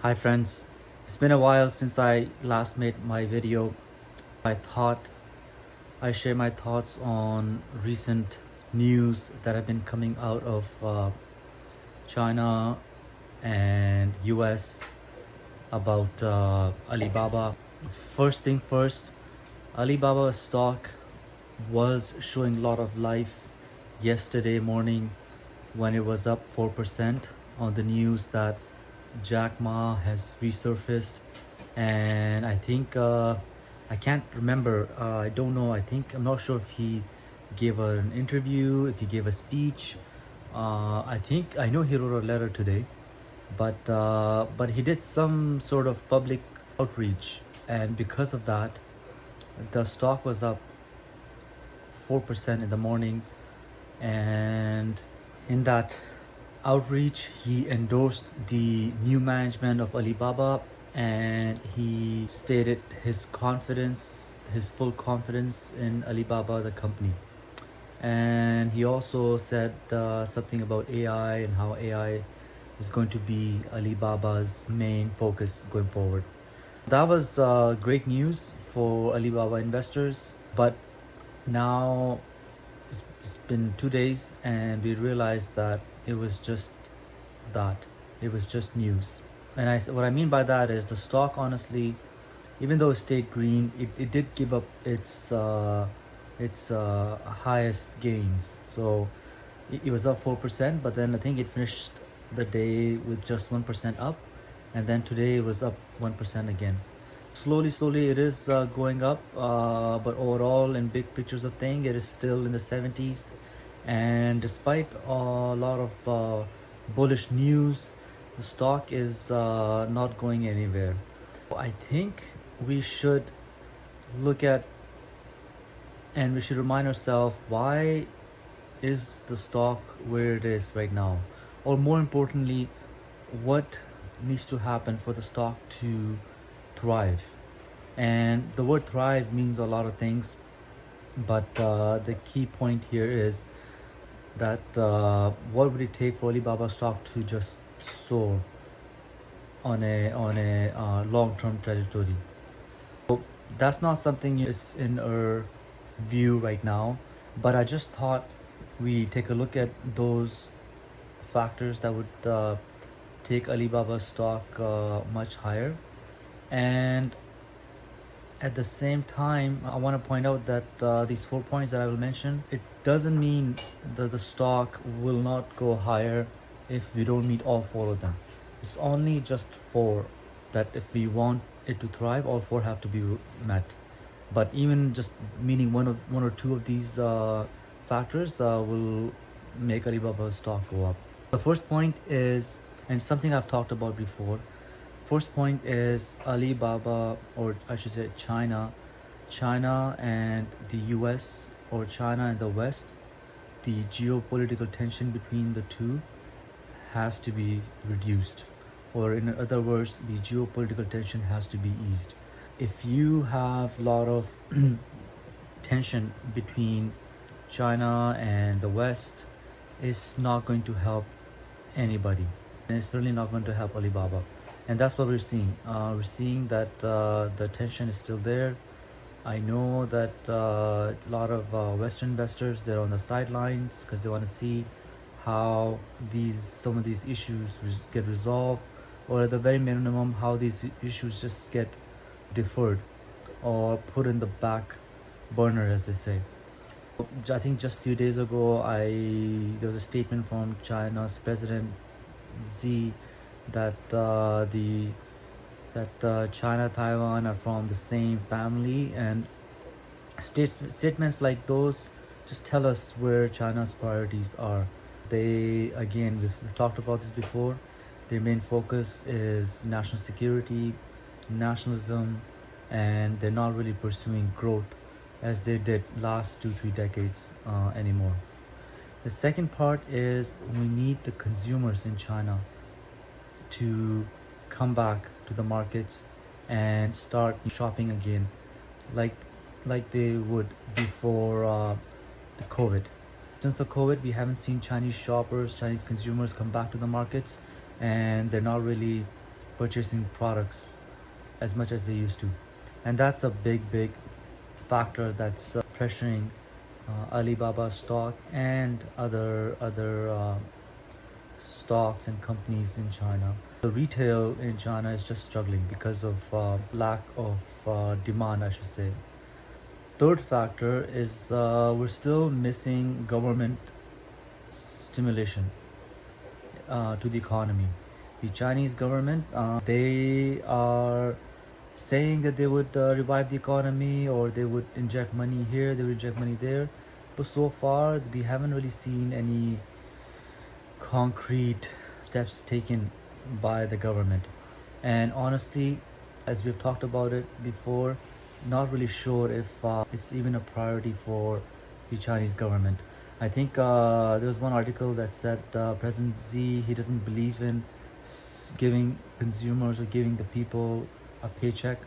Hi friends, it's been a while since I last made my video. I thought I share my thoughts on recent news that have been coming out of China and US about Alibaba. First thing first, Alibaba stock was showing a lot of life yesterday morning when it was up 4% on the news that Jack Ma has resurfaced, and I think I can't remember. I don't know. I'm not sure if he gave an interview, if he gave a speech. I know he wrote a letter today, but he did some sort of public outreach, and because of that, the stock was up 4% in the morning, and in that outreach, he endorsed the new management of Alibaba, and he stated his confidence, his full confidence in Alibaba, the company. And he also said something about AI and how AI is going to be Alibaba's main focus going forward. That was great news for Alibaba investors, but now it's been 2 days and we realized that it was just that. It was just news. And what I mean by that is the stock, honestly, even though it stayed green, it did give up its highest gains. So it was up 4%, but then I think it finished the day with just 1% up, and then today it was up 1% again. Slowly it is going up, but overall in big pictures of thing, it is still in the 70s. And despite a lot of bullish news, the stock is not going anywhere. I think we should look at and we should remind ourselves, why is the stock where it is right now? Or more importantly, what needs to happen for the stock to thrive? And the word thrive means a lot of things, but the key point here is that what would it take for Alibaba stock to just soar on a long-term trajectory? So that's not something it's in our view right now, but I just thought we take a look at those factors that would take Alibaba stock much higher. And at the same time, I want to point out that these 4 points that I will mention, it doesn't mean that the stock will not go higher if we don't meet all four of them. It's only just four that if we want it to thrive, all four have to be met. But even just meeting one or two of these factors will make Alibaba stock go up. The first point is, and something I've talked about before, first point is Alibaba, or I should say China and the US, or China and the West, the geopolitical tension between the two has to be reduced, or in other words, the geopolitical tension has to be eased. If you have a lot of tension between China and the West, it's not going to help anybody, and it's certainly not going to help Alibaba. And that's what we're seeing. We're seeing that the tension is still there. I know that a lot of Western investors, they're on the sidelines because they want to see how some of these issues get resolved, or at the very minimum, how these issues just get deferred or put in the back burner, as they say. I think just a few days ago, there was a statement from China's President Xi that China, Taiwan are from the same family, and statements like those just tell us where China's priorities are. They, again, we've talked about this before, their main focus is national security, nationalism, and they're not really pursuing growth as they did last 2-3 decades anymore. The second part is, we need the consumers in China to come back to the markets and start shopping again, like they would before the COVID. Since the COVID, we haven't seen Chinese consumers come back to the markets, and they're not really purchasing products as much as they used to, and that's a big factor that's pressuring Alibaba stock and other stocks and companies in China. The retail in China is just struggling because of lack of demand, I should say. Third factor is we're still missing government stimulation to the economy. The Chinese government, they are saying that they would revive the economy, or they would inject money here, they would inject money there, but so far we haven't really seen any concrete steps taken by the government. And honestly, as we've talked about it before, not really sure if it's even a priority for the Chinese government. I think there was one article that said President Xi, he doesn't believe in giving consumers or giving the people a paycheck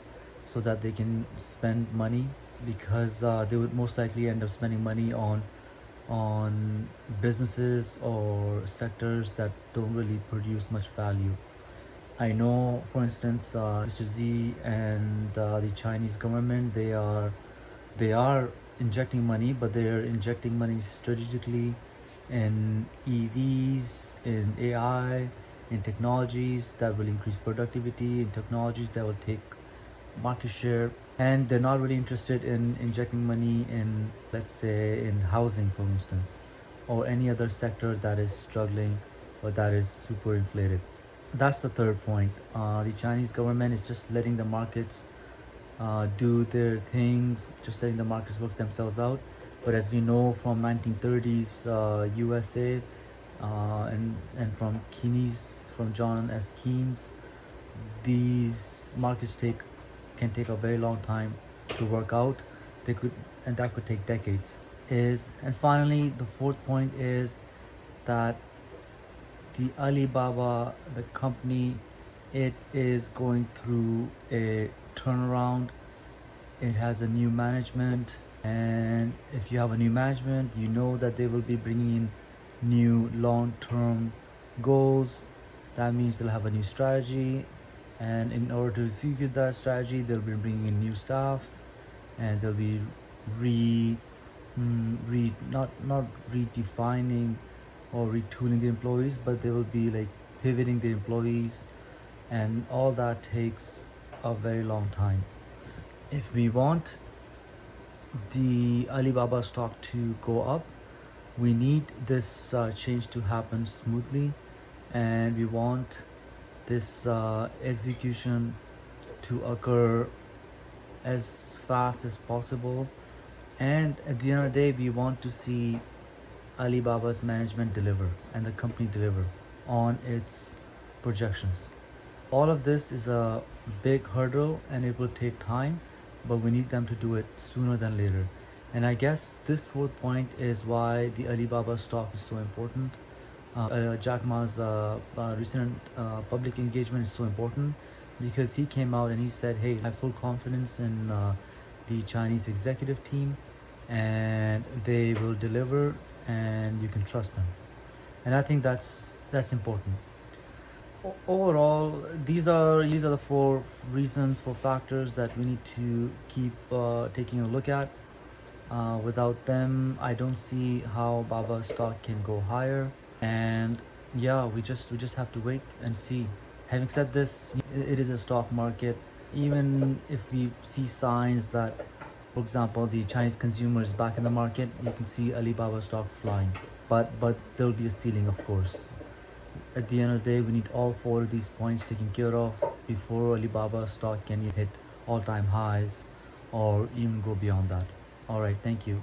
so that they can spend money, because they would most likely end up spending money on businesses or sectors that don't really produce much value. I know, for instance, Mr. Xi and the Chinese government, they are injecting money, but they are injecting money strategically in EVs, in AI, in technologies that will increase productivity, in technologies that will take market share. And they're not really interested in injecting money in, let's say, in housing, for instance, or any other sector that is struggling or that is super inflated. That's the third point. The Chinese government is just letting the markets do their things, just letting the markets work themselves out. But as we know from 1930s USA, and from Keynes, from John F. Keynes, these markets can take a very long time to work out. That could take decades. And finally, the fourth point is that the Alibaba, the company, it is going through a turnaround. It has a new management, and if you have a new management, you know that they will be bringing in new long-term goals. That means they'll have a new strategy, and in order to execute that strategy, they'll be bringing in new staff, and they'll be not redefining or retooling the employees, but they will be like pivoting the employees, and all that takes a very long time. If we want the Alibaba stock to go up, we need this change to happen smoothly, and we want this execution to occur as fast as possible. And at the end of the day, we want to see Alibaba's management deliver and the company deliver on its projections. All of this is a big hurdle, and it will take time, but we need them to do it sooner than later. And I guess this fourth point is why the Alibaba stock is so important. Jack Ma's recent public engagement is so important, because he came out and he said, hey, I have full confidence in the Chinese executive team, and they will deliver, and you can trust them. And I think that's important. Overall, these are the four reasons, four factors that we need to keep taking a look at. Without them, I don't see how Baba stock can go higher. And yeah, we just have to wait and see. Having said this, it is a stock market. Even if we see signs that, for example, the Chinese consumer is back in the market, you can see Alibaba stock flying. But there'll be a ceiling, of course. At the end of the day, we need all four of these points taken care of before Alibaba stock can hit all-time highs or even go beyond that. All right, thank you.